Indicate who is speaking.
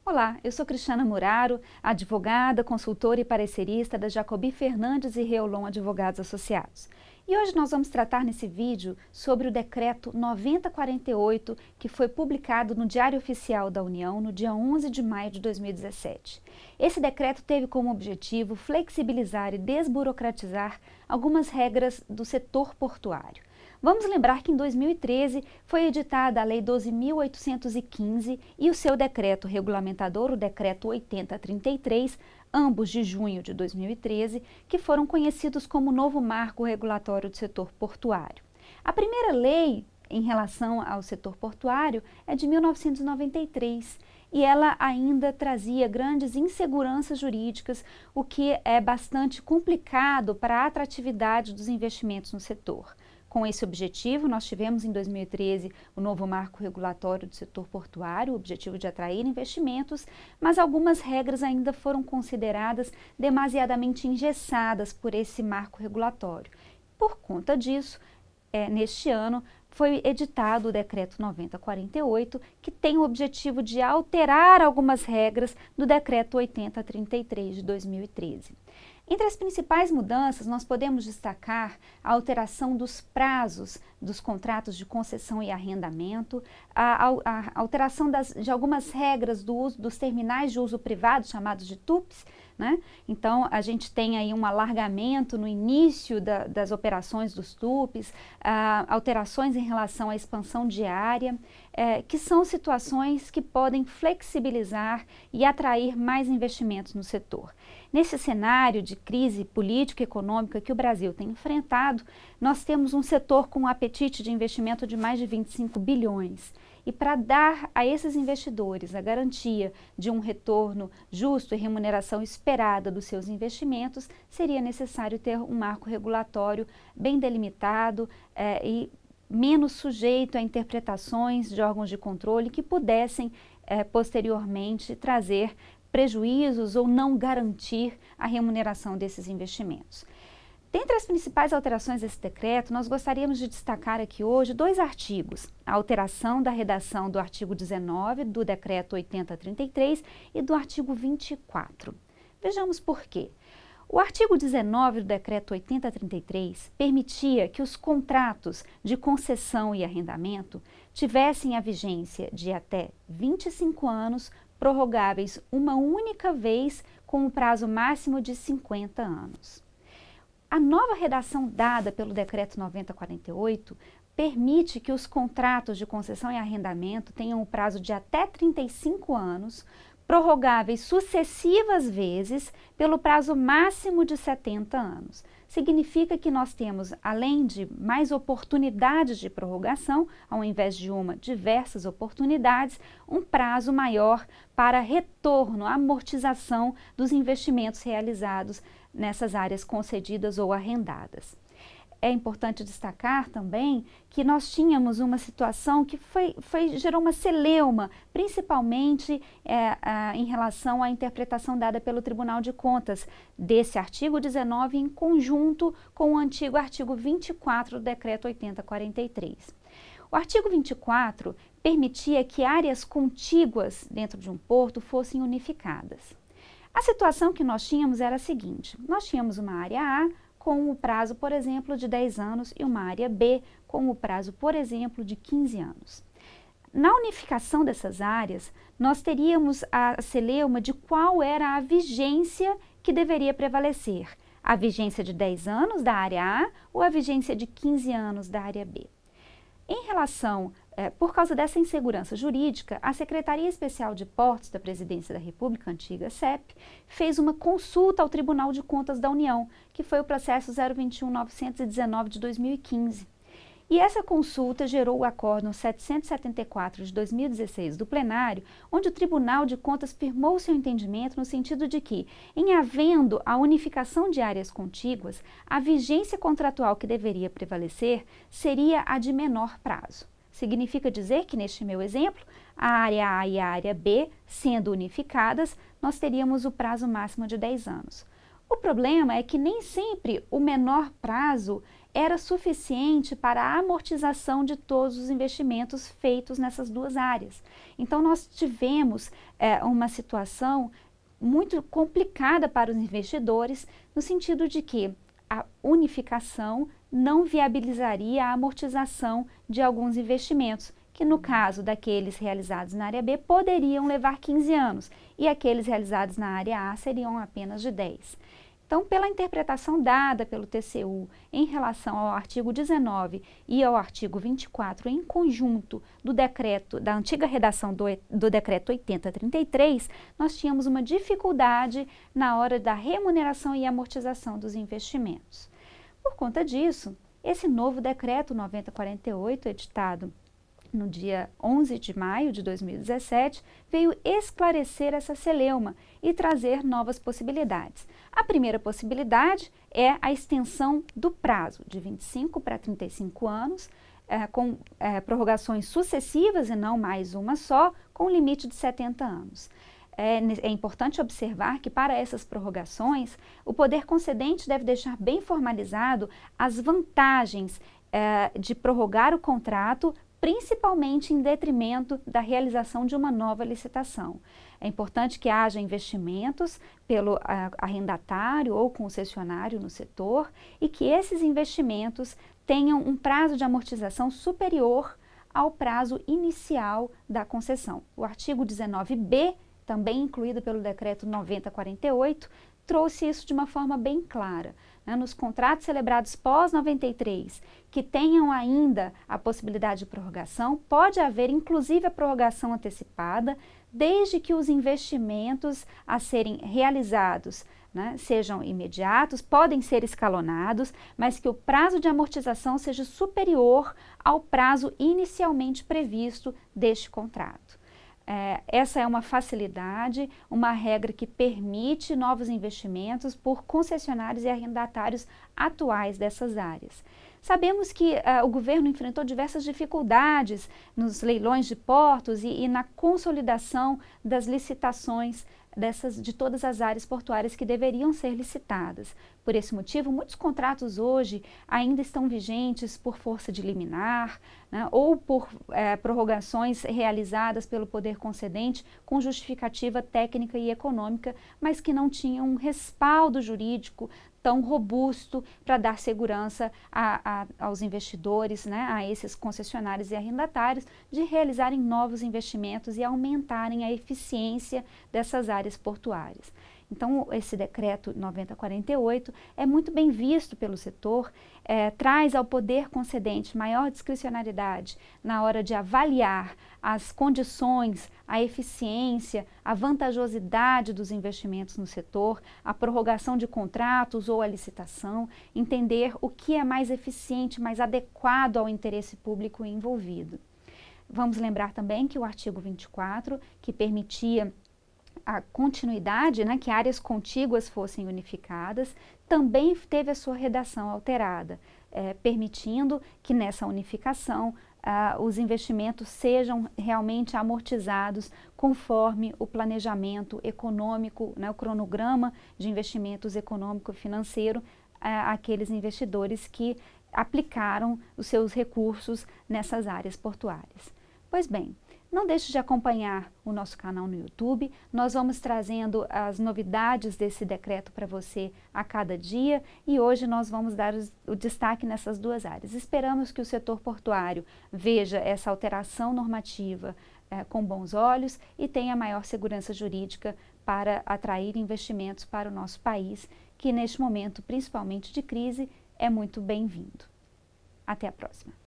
Speaker 1: Olá, eu sou Cristiana Muraro, advogada, consultora e parecerista da Jacobi Fernandes e Reolon Advogados Associados. E hoje nós vamos tratar nesse vídeo sobre o Decreto 9048, que foi publicado no Diário Oficial da União no dia 11 de maio de 2017. Esse decreto teve como objetivo flexibilizar e desburocratizar algumas regras do setor portuário. Vamos lembrar que em 2013 foi editada a Lei 12.815 e o seu decreto regulamentador, o Decreto 8033, ambos de junho de 2013, que foram conhecidos como novo marco regulatório do setor portuário. A primeira lei em relação ao setor portuário é de 1993 e ela ainda trazia grandes inseguranças jurídicas, o que é bastante complicado para a atratividade dos investimentos no setor. Com esse objetivo, nós tivemos em 2013 o novo marco regulatório do setor portuário, o objetivo de atrair investimentos, mas algumas regras ainda foram consideradas demasiadamente engessadas por esse marco regulatório. Por conta disso, neste ano, foi editado o Decreto 9048, que tem o objetivo de alterar algumas regras do Decreto 8033 de 2013. Entre as principais mudanças, nós podemos destacar a alteração dos prazos dos contratos de concessão e arrendamento, a alteração de algumas regras do uso dos terminais de uso privado, chamados de TUPs, né? Então, a gente tem aí um alargamento no início das operações dos TUPs, alterações em relação à expansão de área, que são situações que podem flexibilizar e atrair mais investimentos no setor. Nesse cenário de crise política e econômica que o Brasil tem enfrentado, nós temos um setor com um apetite de investimento de mais de 25 bilhões. E para dar a esses investidores a garantia de um retorno justo e remuneração esperada dos seus investimentos, seria necessário ter um marco regulatório bem delimitado e menos sujeito a interpretações de órgãos de controle que pudessem posteriormente trazer prejuízos ou não garantir a remuneração desses investimentos. Dentre as principais alterações desse decreto, nós gostaríamos de destacar aqui hoje dois artigos: a alteração da redação do artigo 19 do Decreto 8033 e do artigo 24. Vejamos por quê. O artigo 19 do Decreto 8033 permitia que os contratos de concessão e arrendamento tivessem a vigência de até 25 anos, prorrogáveis uma única vez com um prazo máximo de 50 anos. A nova redação dada pelo Decreto 9048 permite que os contratos de concessão e arrendamento tenham um prazo de até 35 anos, prorrogáveis sucessivas vezes pelo prazo máximo de 70 anos. Significa que nós temos, além de mais oportunidades de prorrogação, ao invés de uma, diversas oportunidades, um prazo maior para retorno, amortização dos investimentos realizados nessas áreas concedidas ou arrendadas. É importante destacar também que nós tínhamos uma situação que gerou uma celeuma, principalmente em relação à interpretação dada pelo Tribunal de Contas desse artigo 19 em conjunto com o antigo artigo 24 do Decreto 8043. O artigo 24 permitia que áreas contíguas dentro de um porto fossem unificadas. A situação que nós tínhamos era a seguinte: nós tínhamos uma área A com o prazo, por exemplo, de 10 anos e uma área B com o prazo, por exemplo, de 15 anos. Na unificação dessas áreas, nós teríamos a celeuma de qual era a vigência que deveria prevalecer: a vigência de 10 anos da área A ou a vigência de 15 anos da área B. Em relação, por causa dessa insegurança jurídica, a Secretaria Especial de Portos da Presidência da República, antiga CEP, fez uma consulta ao Tribunal de Contas da União, que foi o processo 021.919 de 2015. E essa consulta gerou o Acórdão 774 de 2016 do plenário, onde o Tribunal de Contas firmou seu entendimento no sentido de que, em havendo a unificação de áreas contíguas, a vigência contratual que deveria prevalecer seria a de menor prazo. Significa dizer que, neste meu exemplo, a área A e a área B, sendo unificadas, nós teríamos o prazo máximo de 10 anos. O problema é que nem sempre o menor prazo era suficiente para a amortização de todos os investimentos feitos nessas duas áreas. Então, nós tivemos uma situação muito complicada para os investidores, no sentido de que a unificação não viabilizaria a amortização de alguns investimentos, que no caso daqueles realizados na área B poderiam levar 15 anos e aqueles realizados na área A seriam apenas de 10. Então, pela interpretação dada pelo TCU em relação ao artigo 19 e ao artigo 24 em conjunto do decreto, da antiga redação do decreto 8033, nós tínhamos uma dificuldade na hora da remuneração e amortização dos investimentos. Por conta disso, esse novo decreto 9048, editado no dia 11 de maio de 2017, veio esclarecer essa celeuma e trazer novas possibilidades. A primeira possibilidade é a extensão do prazo de 25 para 35 anos, com prorrogações sucessivas e não mais uma só, com limite de 70 anos. É importante observar que para essas prorrogações, o poder concedente deve deixar bem formalizado as vantagens de prorrogar o contrato, principalmente em detrimento da realização de uma nova licitação. É importante que haja investimentos pelo arrendatário ou concessionário no setor e que esses investimentos tenham um prazo de amortização superior ao prazo inicial da concessão. O artigo 19b, também incluído pelo decreto 9048, trouxe isso de uma forma bem clara. Nos contratos celebrados pós-93, que tenham ainda a possibilidade de prorrogação, pode haver inclusive a prorrogação antecipada, desde que os investimentos a serem realizados sejam imediatos, podem ser escalonados, mas que o prazo de amortização seja superior ao prazo inicialmente previsto deste contrato. Essa é uma facilidade, uma regra que permite novos investimentos por concessionários e arrendatários atuais dessas áreas. Sabemos que o governo enfrentou diversas dificuldades nos leilões de portos e na consolidação das licitações de todas as áreas portuárias que deveriam ser licitadas. Por esse motivo, muitos contratos hoje ainda estão vigentes por força de liminar, ou por prorrogações realizadas pelo poder concedente com justificativa técnica e econômica, mas que não tinham um respaldo jurídico tão robusto para dar segurança aos investidores, a esses concessionários e arrendatários, de realizarem novos investimentos e aumentarem a eficiência dessas áreas portuárias. Então, esse decreto 9048 é muito bem visto pelo setor, traz ao poder concedente maior discricionariedade na hora de avaliar as condições, a eficiência, a vantajosidade dos investimentos no setor, a prorrogação de contratos ou a licitação, entender o que é mais eficiente, mais adequado ao interesse público envolvido. Vamos lembrar também que o artigo 24, que permitia a continuidade, que áreas contíguas fossem unificadas, também teve a sua redação alterada, permitindo que nessa unificação os investimentos sejam realmente amortizados conforme o planejamento econômico, o cronograma de investimentos econômico-financeiro àqueles investidores que aplicaram os seus recursos nessas áreas portuárias. Pois bem, não deixe de acompanhar o nosso canal no YouTube, nós vamos trazendo as novidades desse decreto para você a cada dia e hoje nós vamos dar o destaque nessas duas áreas. Esperamos que o setor portuário veja essa alteração normativa com bons olhos e tenha maior segurança jurídica para atrair investimentos para o nosso país, que neste momento, principalmente de crise, é muito bem-vindo. Até a próxima.